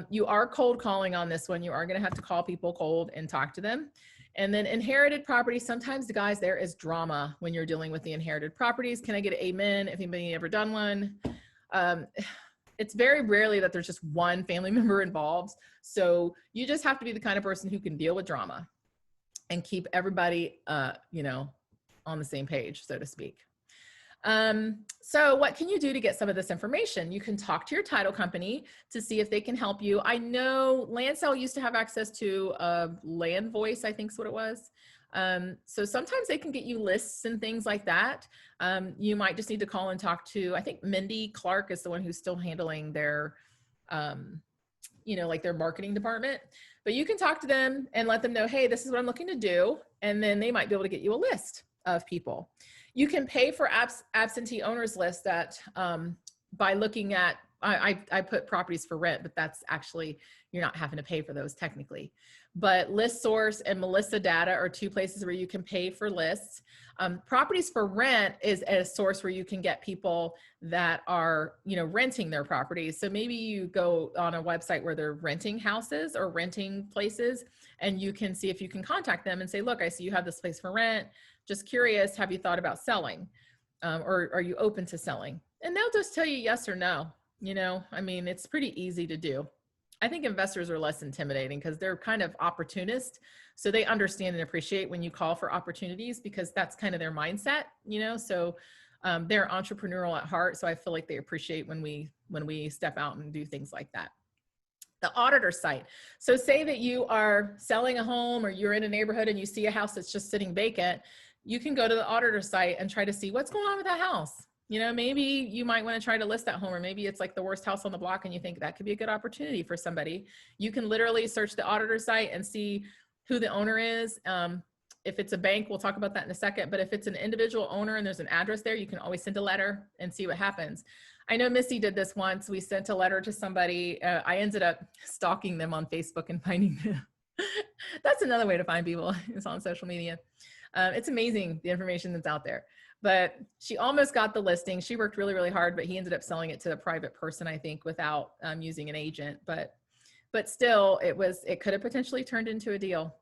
You are cold calling on this one. You are gonna have to call people cold and talk to them. And then inherited property, sometimes guys, there is drama when you're dealing with the inherited properties. Can I get an amen if anybody ever done one? It's very rarely that there's just one family member involved. So you just have to be the kind of person who can deal with drama and keep everybody, on the same page, so to speak. So what can you do to get some of this information? You can talk to your title company to see if they can help you. I know LandSell used to have access to Land Voice, I think is what it was. So sometimes they can get you lists and things like that. You might just need to call and talk to, I think Mindy Clark is the one who's still handling their, like their marketing department, but you can talk to them and let them know, hey, this is what I'm looking to do. And then they might be able to get you a list of people. You can pay for absentee owners list that by looking at, I put properties for rent, but that's actually, you're not having to pay for those technically. But ListSource and Melissa Data are two places where you can pay for lists. Properties for rent is a source where you can get people that are, renting their properties. So maybe you go on a website where they're renting houses or renting places, and you can see if you can contact them and say, look, I see you have this place for rent. Just curious, have you thought about selling? Or are you open to selling? And they'll just tell you yes or no. I mean, it's pretty easy to do. I think investors are less intimidating because they're kind of opportunist. So they understand and appreciate when you call for opportunities, because that's kind of their mindset, so they're entrepreneurial at heart. So I feel like they appreciate when we step out and do things like that. The auditor site. So say that you are selling a home or you're in a neighborhood and you see a house that's just sitting vacant. You can go to the auditor site and try to see what's going on with that house. Maybe you might want to try to list that home, or maybe it's like the worst house on the block and you think that could be a good opportunity for somebody. You can literally search the auditor site and see who the owner is. If it's a bank, we'll talk about that in a second, but if it's an individual owner and there's an address there, you can always send a letter and see what happens. I know Missy did this once. We sent a letter to somebody. I ended up stalking them on Facebook and finding them. That's another way to find people, is on social media. It's amazing the information that's out there. But she almost got the listing. She worked really, really hard, but he ended up selling it to a private person, I think, without using an agent. But still, it could have potentially turned into a deal.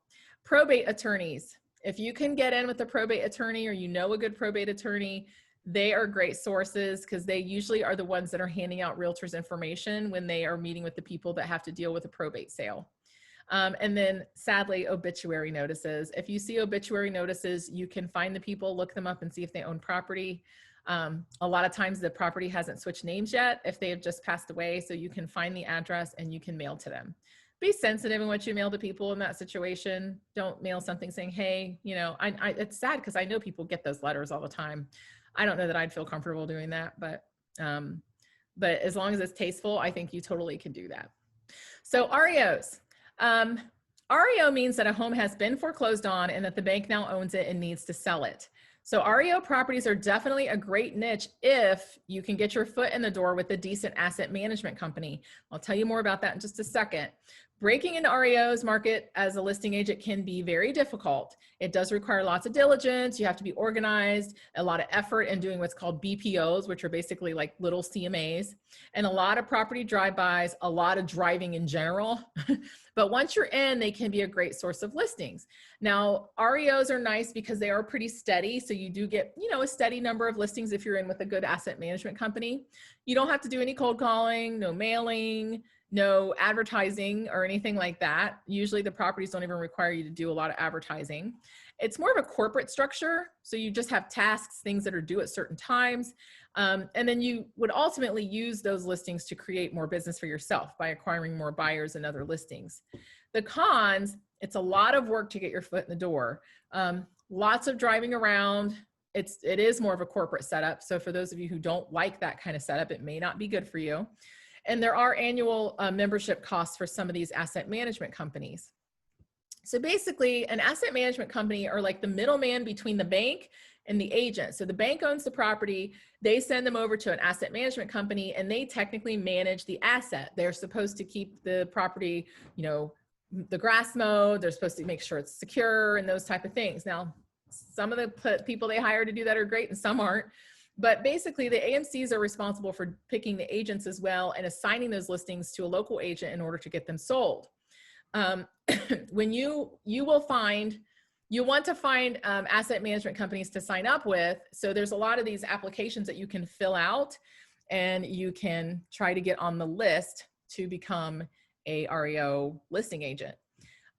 Probate attorneys. If you can get in with a probate attorney, or a good probate attorney, they are great sources, because they usually are the ones that are handing out realtors information when they are meeting with the people that have to deal with a probate sale. And then sadly, obituary notices. If you see obituary notices, you can find the people, look them up and see if they own property. A lot of times the property hasn't switched names yet if they have just passed away. So you can find the address and you can mail to them. Be sensitive in what you mail to people in that situation. Don't mail something saying, hey, it's sad because I know people get those letters all the time. I don't know that I'd feel comfortable doing that, but as long as it's tasteful, I think you totally can do that. So REOs. REO means that a home has been foreclosed on and that the bank now owns it and needs to sell it. So REO properties are definitely a great niche if you can get your foot in the door with a decent asset management company. I'll tell you more about that in just a second. Breaking into REO's market as a listing agent can be very difficult. It does require lots of diligence. You have to be organized, a lot of effort in doing what's called BPOs, which are basically like little CMAs, and a lot of property drive-bys, a lot of driving in general. But once you're in, they can be a great source of listings. Now, REOs are nice because they are pretty steady. So you do get, a steady number of listings if you're in with a good asset management company. You don't have to do any cold calling, no mailing, no advertising or anything like that. Usually the properties don't even require you to do a lot of advertising. It's more of a corporate structure. So you just have tasks, things that are due at certain times. And then you would ultimately use those listings to create more business for yourself by acquiring more buyers and other listings. The cons, it's a lot of work to get your foot in the door. Lots of driving around. It is more of a corporate setup. So for those of you who don't like that kind of setup, it may not be good for you. And there are annual membership costs for some of these asset management companies. So basically, an asset management company are like the middleman between the bank and the agent. So the bank owns the property, they send them over to an asset management company, and they technically manage the asset. They're supposed to keep the property, the grass mowed, they're supposed to make sure it's secure and those type of things. Now, some of the people they hire to do that are great and some aren't. But basically, the AMCs are responsible for picking the agents as well and assigning those listings to a local agent in order to get them sold. When you want to find asset management companies to sign up with. So there's a lot of these applications that you can fill out, and you can try to get on the list to become a REO listing agent.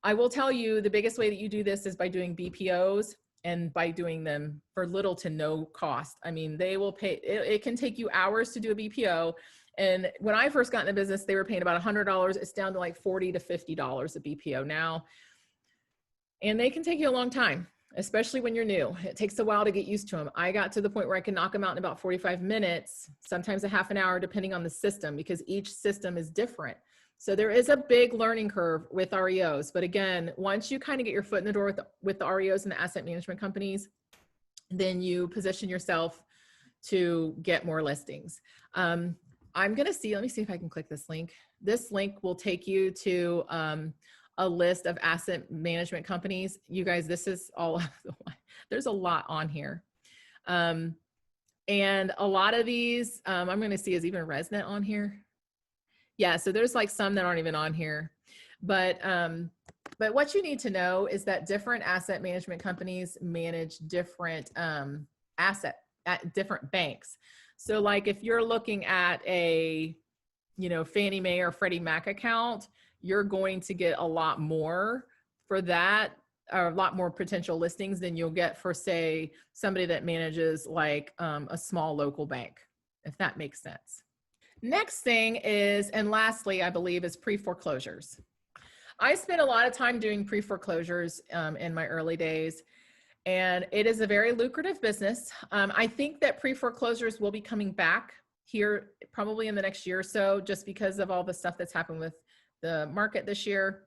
I will tell you the biggest way that you do this is by doing BPOs, and by doing them for little to no cost. I mean, they will pay, it can take you hours to do a BPO. And when I first got in the business, they were paying about $100. It's down to like $40 to $50 a BPO now. And they can take you a long time, especially when you're new. It takes a while to get used to them. I got to the point where I can knock them out in about 45 minutes, sometimes a half an hour, depending on the system, because each system is different. So there is a big learning curve with REOs. But again, once you kind of get your foot in the door with the REOs and the asset management companies, then you position yourself to get more listings. I'm going to see, let me see if I can click this link. This link will take you to a list of asset management companies. You guys, this is all, there's a lot on here. And a lot of these, I'm going to see, is even ResNet on here? Yeah, so there's like some that aren't even on here. But what you need to know is that different asset management companies manage different asset at different banks. So like if you're looking at a, you know, Fannie Mae or Freddie Mac account, you're going to get a lot more for that, or a lot more potential listings than you'll get for, say, somebody that manages like a small local bank, if that makes sense. Next thing is, and lastly, I believe, is pre-foreclosures. I spent a lot of time doing pre-foreclosures in my early days, and it is a very lucrative business. I think that pre-foreclosures will be coming back here probably in the next year or so, just because of all the stuff that's happened with the market this year.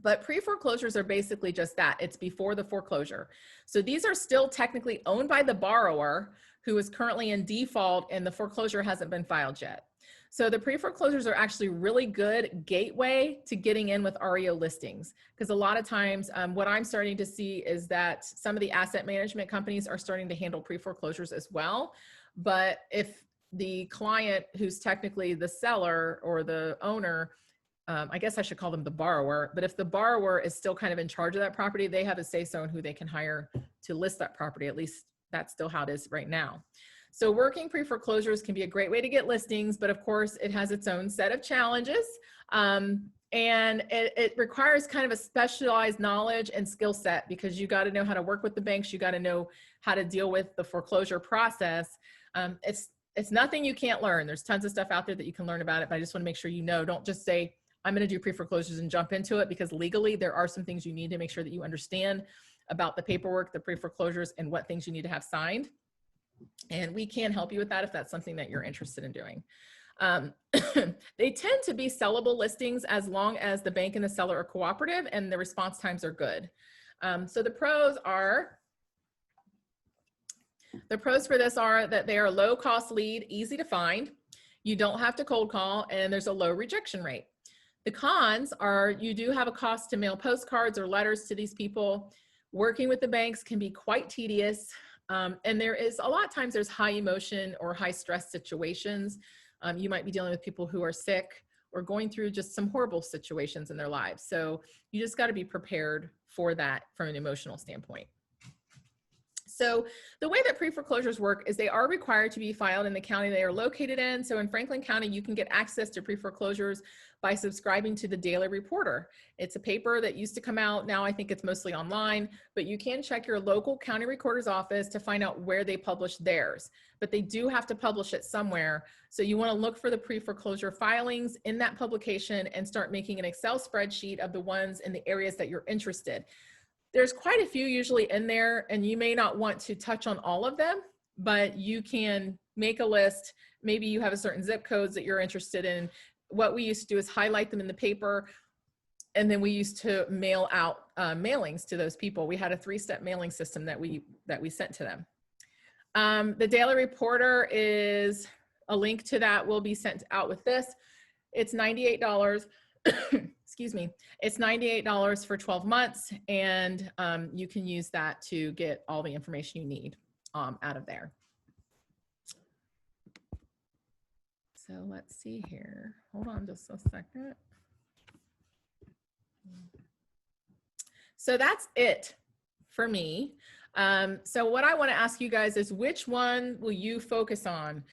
But pre-foreclosures are basically just that. It's before the foreclosure. So these are still technically owned by the borrower who is currently in default and the foreclosure hasn't been filed yet. So the pre-foreclosures are actually really good gateway to getting in with REO listings. Because a lot of times what I'm starting to see is that some of the asset management companies are starting to handle pre-foreclosures as well. But if the client, who's technically the seller or the owner, I guess I should call them the borrower, but if the borrower is still kind of in charge of that property, they have a say-so in who they can hire to list that property. At least that's still how it is right now. So working pre-foreclosures can be a great way to get listings, but of course it has its own set of challenges. And it requires kind of a specialized knowledge and skill set, because you got to know how to work with the banks. You got to know how to deal with the foreclosure process. It's nothing you can't learn. There's tons of stuff out there that you can learn about it, but I just want to make sure you know, don't just say, I'm going to do pre-foreclosures and jump into it, because legally there are some things you need to make sure that you understand about the paperwork, the pre-foreclosures, and what things you need to have signed. And we can help you with that if that's something that you're interested in doing. They tend to be sellable listings as long as the bank and the seller are cooperative and the response times are good. So the pros for this are that they are low cost lead, easy to find. You don't have to cold call, and there's a low rejection rate. The cons are you do have a cost to mail postcards or letters to these people. Working with the banks can be quite tedious. And there is a lot of times there's high emotion or high stress situations. You might be dealing with people who are sick or going through just some horrible situations in their lives. So you just got to be prepared for that from an emotional standpoint. So the way that pre-foreclosures work is they are required to be filed in the county they are located in. So in Franklin County, you can get access to pre-foreclosures by subscribing to the Daily Reporter. It's a paper that used to come out. Now I think it's mostly online, but you can check your local county recorder's office to find out where they publish theirs. But they do have to publish it somewhere. So you want to look for the pre-foreclosure filings in that publication and start making an Excel spreadsheet of the ones in the areas that you're interested. There's quite a few usually in there, and you may not want to touch on all of them, but you can make a list. Maybe you have a certain zip codes that you're interested in. What we used to do is highlight them in the paper, and then we used to mail out mailings to those people. We had a 3-step mailing system that we sent to them. The Daily Reporter is a link to that will be sent out with this. It's $98. Excuse me, it's $98 for 12 months, and you can use that to get all the information you need out of there. So let's see here. Hold on just a second. So that's it for me. So what I want to ask you guys is, which one will you focus on?